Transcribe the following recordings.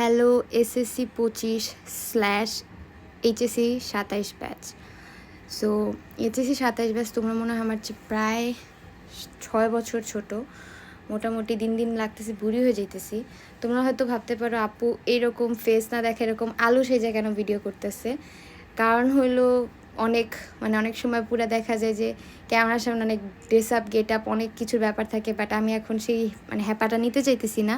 Hello SSC 25/এইচএসসি 27 batch. So HSC 27 batch তোমরা মনে হয় আমার চেয়ে প্রায় 6 বছর ছোট। মোটামুটি দিন দিন লাগতেছে বুড়ি হয়ে যাইতেছি। তোমরা হয়তো ভাবতে পারো আপু এরকম ফেস না দেখে এরকম আলু সেজে কেন ভিডিও করতেছে। কারণ হইলো অনেক সময় পুরো দেখা যায় যে ক্যামেরার সামনে অনেক ড্রেস আপ গেট আপ অনেক কিছুর ব্যাপার থাকে, বাট আমি এখন সেই হ্যাপাটা নিতে চাইতেছি না।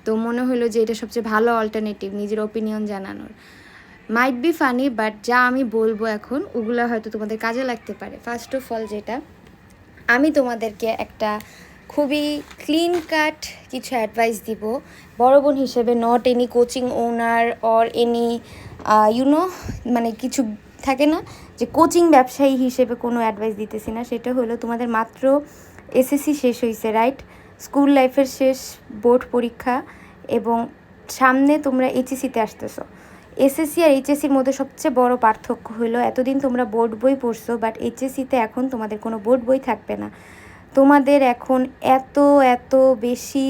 তো মনে হলো যে এটা সবচেয়ে ভালো অল্টারনেটিভ নিজের ওপিনিয়ন জানানোর। মাইট বি ফানি, বাট যা আমি বলবো এখন ওগুলো হয়তো তোমাদের কাজে লাগতে পারে। ফার্স্ট অফ অল যেটা আমি তোমাদেরকে একটা খুবই ক্লিন কাট কিছু অ্যাডভাইস দিব বড় বোন হিসেবে, not any coaching owner or any কিছু থাকে না যে কোচিং ব্যবসায়ী হিসেবে কোনো অ্যাডভাইস দিতেছি না। সেটা হলো তোমাদের মাত্র এসএসসি শেষ হয়েছে, রাইট? স্কুল লাইফের শেষ, বোর্ড পরীক্ষা, এবং সামনে তোমরা এইচএসসিতে আসতেছো। এসএসসি আর এইচএসসির মধ্যে সবচেয়ে বড় পার্থক্য হলো এতদিন তোমরা বোর্ড বই পড়ছো, বাট এইচএসসিতে এখন তোমাদের কোনো বোর্ড বই থাকবে না। তোমাদের এখন এত এত বেশি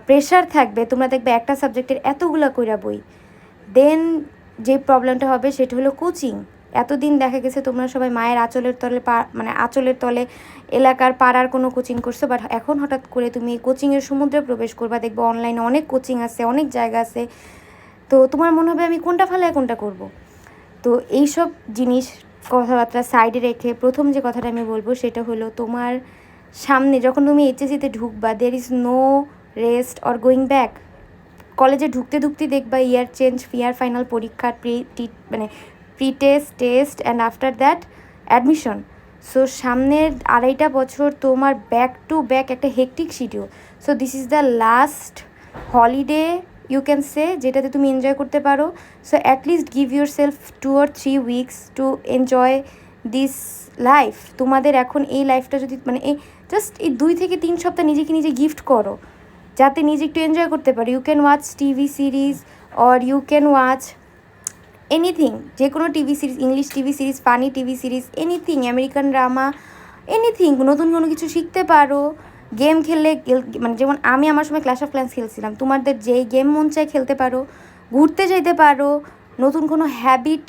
প্রেশার থাকবে, তোমরা দেখবে একটা সাবজেক্টের এতগুলো কইরা বই। দেন যে প্রবলেমটা হবে সেটা হলো কোচিং। এতদিন দেখা গেছে তোমরা সবাই মায়ের আঁচলের তলে এলাকার পাড়ার কোনো কোচিং করছো, বাট এখন হঠাৎ করে তুমি কোচিংয়ের সমুদ্রে প্রবেশ করবা, দেখবে অনলাইনে অনেক কোচিং আছে, অনেক জায়গা আছে। তো তোমার মনে হবে আমি কোনটা ফালায় কোনটা করব। তো এইসব জিনিস কথাবার্তা সাইডে রেখে প্রথম যে কথাটা আমি বলবো সেটা হলো তোমার সামনে যখন তুমি এইচএসসিতে ঢুকবা, there is no rest or going back. কলেজে ঢুকতে দেখবা ইয়ার চেঞ্জ, ইয়ার ফাইনাল পরীক্ষা, pre test and after that admission. So সামনের 2.5 বছর তোমার ব্যাক টু ব্যাক একটা hectic schedule. So this is the last holiday you can say, যেটাতে তুমি এনজয় করতে পারো। So at least give yourself 2 or 3 weeks to enjoy this life. তোমাদের এখন এই লাইফটা যদি এই জাস্ট এই 2 থেকে 3 সপ্তাহ নিজেকে নিজে গিফট করো, যাতে নিজে একটু এনজয় করতে পারো। You can watch TV series or you can watch anything, যে কোনো TV series, English TV series, funny TV series, anything, American drama, anything. নতুন কোনো কিছু শিখতে পারো। গেম খেললে যেমন আমি আমার সময় ক্ল্যাশ অফ ক্ল্যান্স খেলছিলাম, তোমাদের যেই গেম মন চায় খেলতে পারো, ঘুরতে যেতে পারো, নতুন কোনো হ্যাবিট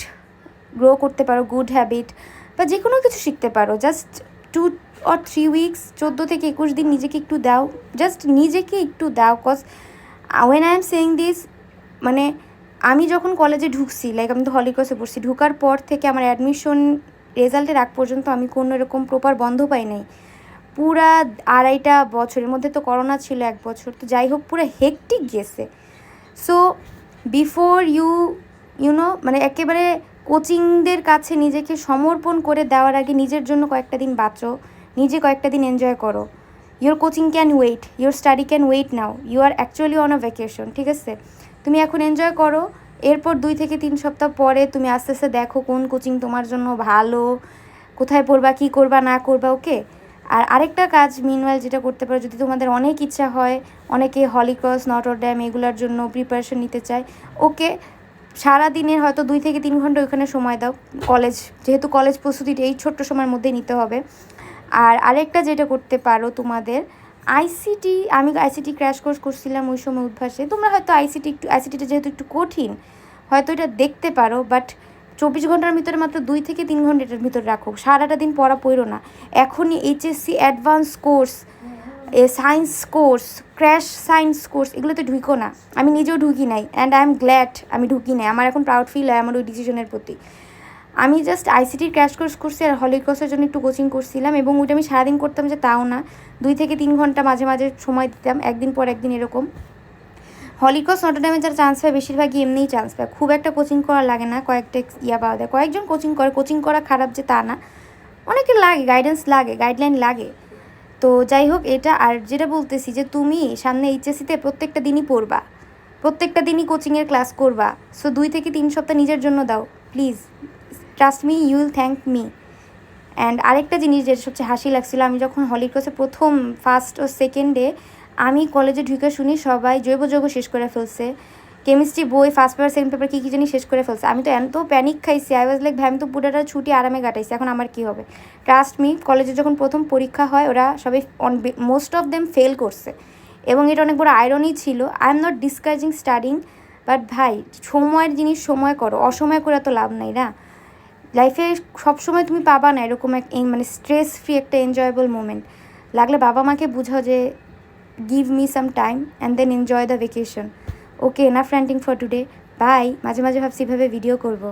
গ্রো করতে পারো, গুড হ্যাবিট, বা যে কোনো কিছু শিখতে পারো। জাস্ট 2 or 3 weeks, 14 থেকে 21 দিন নিজেকে একটু দাও, জাস্ট নিজেকে একটু দাও। Cause when I am saying this, আমি যখন কলেজে ঢুকছি, আমি তো হলিক্রসে পড়ছি, ঢুকার পর থেকে আমার অ্যাডমিশন রেজাল্টের আগ পর্যন্ত আমি কোনো এরকম প্রপার বন্ধ পাই নাই। পুরা 2.5 বছরের মধ্যে তো করোনা ছিল 1 বছর, তো যাই হোক পুরো হেকটিক গেছে। সো বিফোর ইউনো একেবারে কোচিংদের কাছে নিজেকে সমর্পণ করে দেওয়ার আগে নিজের জন্য কয়েকটা দিন বাঁচো, নিজে কয়েকটা দিন এনজয় করো। Your coaching can wait, your study can wait now, you are actually on a vacation, ঠিক আছে? তুমি এখন এনজয় করো, এরপর 2 থেকে 3 সপ্তাহ পরে তুমি আস্তে আস্তে দেখো কোন কোচিং তোমার জন্য ভালো, কোথায় পড়বা, কী করবা না করবা, ওকে? আর আরেকটা কাজ মিনওয়াইল যেটা করতে পারো, যদি তোমাদের অনেক ইচ্ছা হয়, অনেকে হলিক্রস, নটর ড্যাম এগুলোর জন্য প্রিপারেশন নিতে চায়, ওকে, সারাদিনের হয়তো 2 থেকে 3 ঘন্টা ওইখানে সময় দাও। যেহেতু কলেজ প্রস্তুতিটা এই ছোট্ট সময়ের মধ্যেই নিতে হবে। আর আরেকটা যেটা করতে পারো তোমাদের, আমি আইসিটি ক্র্যাশ কোর্স করছিলাম ওই সময় উদ্ভাসে, তোমরা হয়তো আইসিটিটা যেহেতু একটু কঠিন হয়তো এটা দেখতে পারো, বাট 24 ঘন্টার ভিতরে মাত্র 2 থেকে 3 ঘন্টা এটার ভিতরে রাখো, সারাটা দিন পড়ো না। এখনই HSC advance course, science course, crash science course, এগুলোতে ঢুকো না। আমি নিজেও ঢুকি নাই, অ্যান্ড আই এম গ্ল্যাড আমি ঢুকি নাই। আমার এখন প্রাউড ফিল হয় আমার ওই ডিসিশনের প্রতি। আমি জাস্ট আইসিটির ক্র্যাশ কোর্স করছি আর হলিক্রসের জন্য একটু কোচিং করছিলাম, এবং ওইটা আমি সারাদিন করতাম যে তাও না, 2 থেকে 3 ঘন্টা মাঝে মাঝে সময় দিতাম, একদিন পর একদিন এরকম। হলিক্রস নটরডেমে যারা চান্স পায় বেশিরভাগই এমনিই চান্স পায়, খুব একটা কোচিং করা লাগে না, কয়েকটা পাওয়া যায়, কয়েকজন কোচিং করা খারাপ যে তা না, অনেকের লাগে, গাইডলাইন লাগে। তো যাই হোক এটা, আর যেটা বলতেছি যে তুমি সামনে এইচএসসিতে প্রত্যেকটা দিনই পড়বা, প্রত্যেকটা দিনই কোচিংয়ের ক্লাস করবা। সো 2 থেকে 3 সপ্তাহ নিজের জন্য দাও please, trust me, you will thank me. And আরেকটা জিনিস যেটা সবচেয়ে হাসি লাগছিল, আমি যখন হলিক্রসে প্রথম ফার্স্ট ও সেকেন্ডে আমি কলেজে ঢুকে শুনি সবাই জৈব যৌগ শেষ করে ফেলছে, কেমিস্ট্রি বই ফার্স্ট পেপার সেকেন্ড পেপার কী জানি শেষ করে ফেলছে। আমি তো এত প্যানিক খাইছি, আই ওয়াজ লাইক, আমি তো পুরোটা ছুটি আরামে কাটাইছি, এখন আমার কী হবে? ট্রাস্ট মি, কলেজে যখন প্রথম পরীক্ষা হয় ওরা সবাই মোস্ট অফ দেম ফেল করছে, এবং এটা অনেক বড় আয়রনি ছিল। I am not discouraging studying, but ভাই সময়ের জিনিস সময় করো, অসময় করে তো লাভ নাই না। লাইফে সবসময় তুমি পাবা না এরকম এক মানে স্ট্রেস ফ্রি একটা এনজয়েবল মোমেন্ট। লাগলে বাবা মাকে বুঝাও যে give me some time and then enjoy the vacation. Okay, enough ranting for today, bye. মাঝে মাঝে ভাবছি এভাবে ভিডিও করবো।